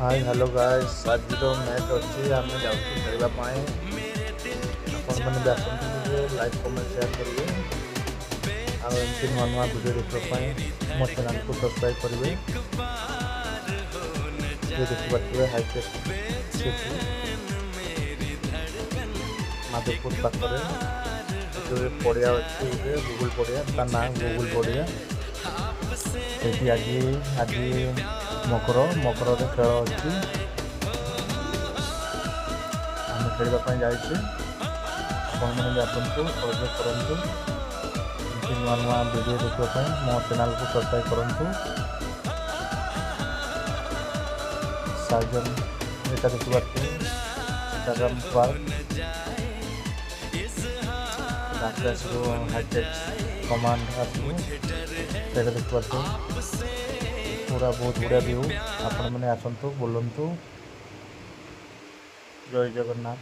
Hi hello guys आज जो match अच्छी आम जाऊँ खेलवाई आपण मैंने भी आसतु टे लाइक कमेंट शेयर करेंगे आमती नुआ नुआ भिडियो देखापी मो चैनल को सब्सक्राइब करेंगे। ये देखिए हाईटेक सिटी माधवपुर पाखे पड़िया अच्छी गूगल पड़िया ता ना गूगल पड़िया से आज मकर मकर खेल अच्छी आम खेलवाई जाइए आपण मैंने भी आसतु सहयोग करूँ नुआ नुआ वीडियो देखापी मो चैनल को सब्सक्राइब करूँ। साजन यहाँ देखिए इंस्टाग्राम पार्क हाईटेक कमांड आसो से देखिए पूरा बहुत बढ़िया व्यू आपण मैंने आसतु बुलंतु। जय जगन्नाथ।